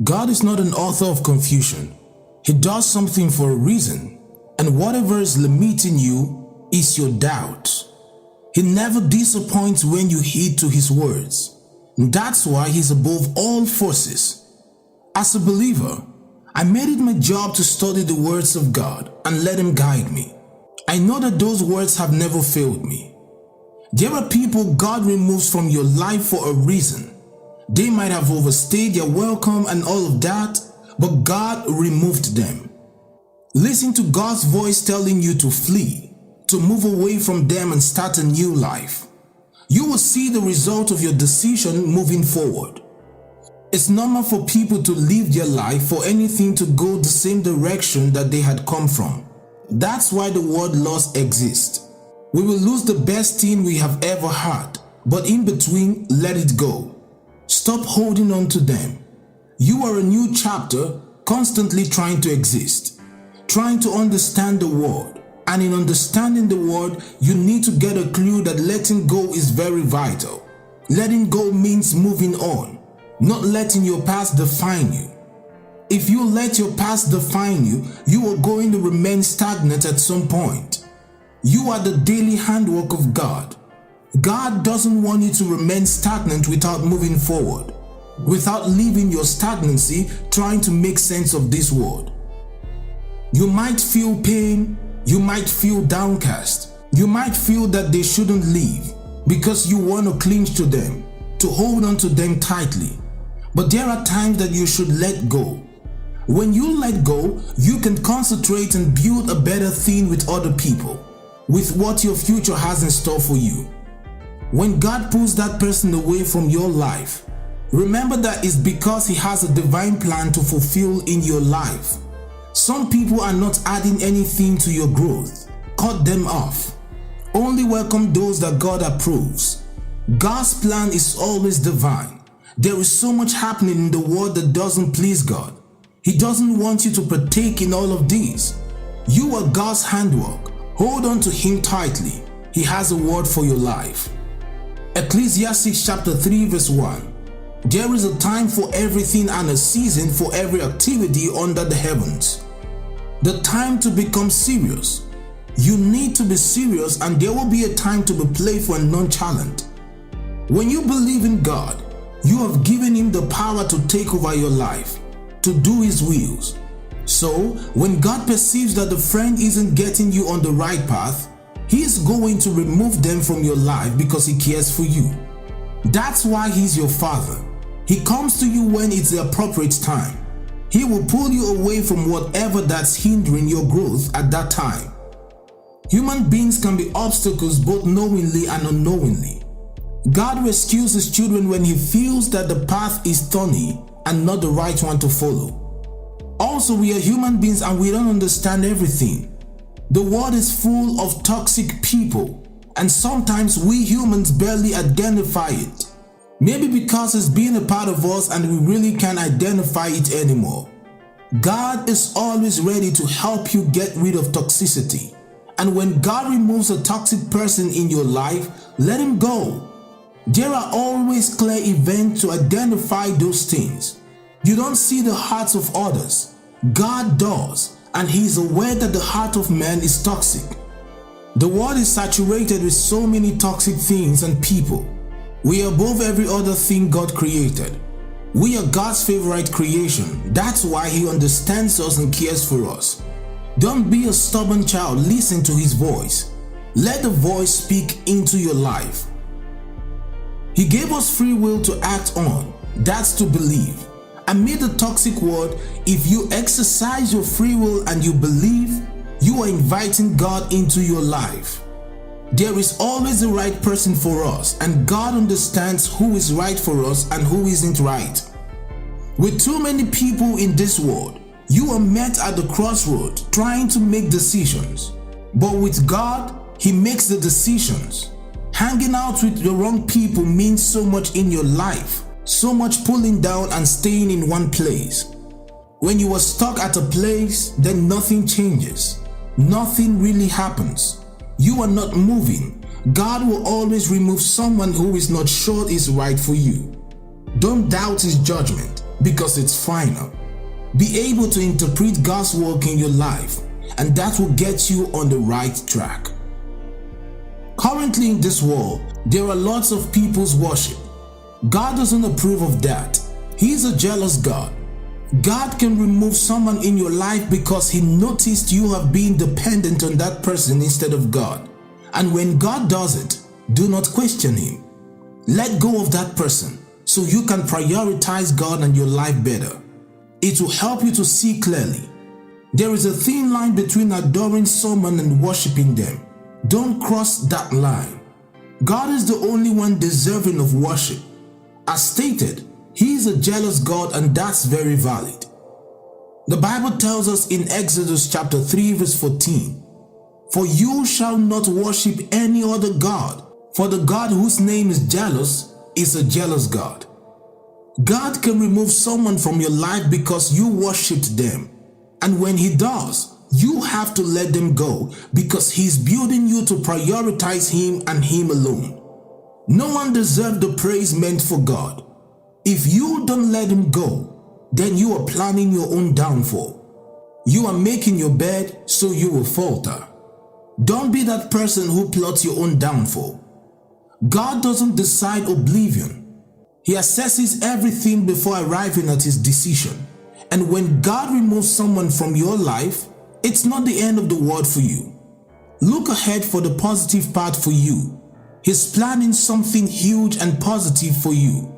God is not an author of confusion. He does something for a reason, and whatever is limiting you is your doubt. He never disappoints when you heed to His words. And that's why He's above all forces. As a believer, I made it my job to study the words of God and let Him guide me. I know that those words have never failed me. There are people God removes from your life for a reason. They might have overstayed their welcome and all of that, but God removed them. Listen to God's voice telling you to flee, to move away from them and start a new life. You will see the result of your decision moving forward. It's normal for people to leave their life for anything to go the same direction that they had come from. That's why the word loss exists. We will lose the best thing we have ever had, but in between, let it go. Stop holding on to them. You are a new chapter, constantly trying to exist, trying to understand the word. And in understanding the word, you need to get a clue that letting go is very vital. Letting go means moving on, not letting your past define you. If you let your past define you, you are going to remain stagnant at some point. You are the daily handwork of God. God doesn't want you to remain stagnant without moving forward, without leaving your stagnancy trying to make sense of this world. You might feel pain, you might feel downcast, you might feel that they shouldn't leave because you want to cling to them, to hold on to them tightly. But there are times that you should let go. When you let go, you can concentrate and build a better thing with other people, with what your future has in store for you. When God pulls that person away from your life, remember that it's because He has a divine plan to fulfill in your life. Some people are not adding anything to your growth. Cut them off. Only welcome those that God approves. God's plan is always divine. There is so much happening in the world that doesn't please God. He doesn't want you to partake in all of these. You are God's handwork. Hold on to Him tightly. He has a word for your life. Ecclesiastes chapter 3 verse 1. There is a time for everything and a season for every activity under the heavens. The time to become serious. You need to be serious, and there will be a time to be playful and nonchalant. When you believe in God, you have given Him the power to take over your life, to do His wills. So, when God perceives that the friend isn't getting you on the right path, He is going to remove them from your life because He cares for you. That's why He's your Father. He comes to you when it's the appropriate time. He will pull you away from whatever that's hindering your growth at that time. Human beings can be obstacles both knowingly and unknowingly. God rescues His children when He feels that the path is thorny and not the right one to follow. Also, we are human beings and we don't understand everything. The world is full of toxic people, and sometimes we humans barely identify it. Maybe because it's been a part of us and we really can't identify it anymore. God is always ready to help you get rid of toxicity. And when God removes a toxic person in your life, let him go. There are always clear events to identify those things. You don't see the hearts of others. God does, and He is aware that the heart of man is toxic. The world is saturated with so many toxic things and people. We are above every other thing God created. We are God's favorite creation. That's why He understands us and cares for us. Don't be a stubborn child. Listen to His voice. Let the voice speak into your life. He gave us free will to act on. That's to believe. Amid the toxic world, if you exercise your free will and you believe, you are inviting God into your life. There is always the right person for us, and God understands who is right for us and who isn't right. With too many people in this world, you are met at the crossroad trying to make decisions. But with God, He makes the decisions. Hanging out with the wrong people means so much in your life, so much pulling down and staying in one place. When you are stuck at a place, then nothing changes. Nothing really happens. You are not moving. God will always remove someone who is not sure is right for you. Don't doubt His judgment. because it's final. Be able to interpret God's work in your life, and that will get you on the right track. Currently in this world, there are lots of people's worship. God doesn't approve of that. He is a jealous God. God can remove someone in your life because He noticed you have been dependent on that person instead of God. And when God does it, do not question Him. Let go of that person so you can prioritize God and your life better. It will help you to see clearly. There is a thin line between adoring someone and worshiping them. Don't cross that line. God is the only one deserving of worship. As stated, He is a jealous God, and that's very valid. The Bible tells us in Exodus chapter 3 verse 14, "For you shall not worship any other God, for the God whose name is jealous is a jealous God." God can remove someone from your life because you worshipped them. And when He does, you have to let them go because He's building you to prioritize Him and Him alone. No one deserves the praise meant for God. If you don't let Him go, then you are planning your own downfall. You are making your bed so you will falter. Don't be that person who plots your own downfall. God doesn't decide oblivion. He assesses everything before arriving at His decision. And when God removes someone from your life, it's not the end of the world for you. Look ahead for the positive part for you. He's planning something huge and positive for you.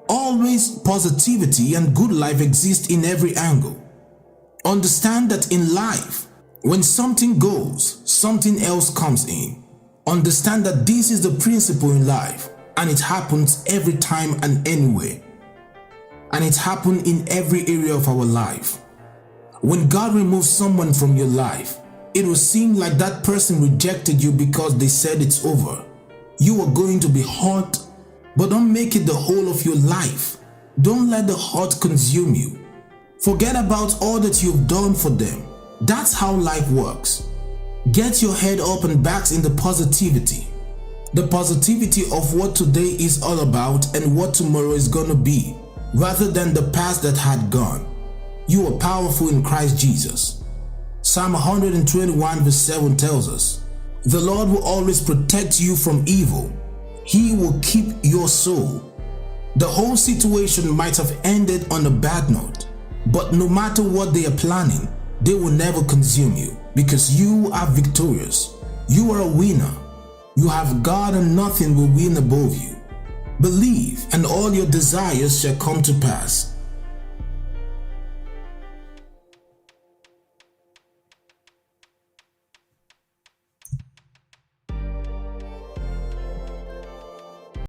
Always positivity and good life exist in every angle. Understand that in life, when something goes, something else comes in. Understand that this is the principle in life, and it happens every time and anywhere. And it happens in every area of our life. When God removes someone from your life, it will seem like that person rejected you because they said it's over. You are going to be hurt, but don't make it the whole of your life. Don't let the hurt consume you. Forget about all that you've done for them. That's how life works. Get your head up and back in the positivity. The positivity of what today is all about and what tomorrow is going to be, rather than the past that had gone. You are powerful in Christ Jesus. Psalm 121 verse 7 tells us, "The Lord will always protect you from evil. He will keep your soul." The whole situation might have ended on a bad note, but no matter what they are planning, they will never consume you because you are victorious. You are a winner. You have God and nothing will win above you. Believe and all your desires shall come to pass.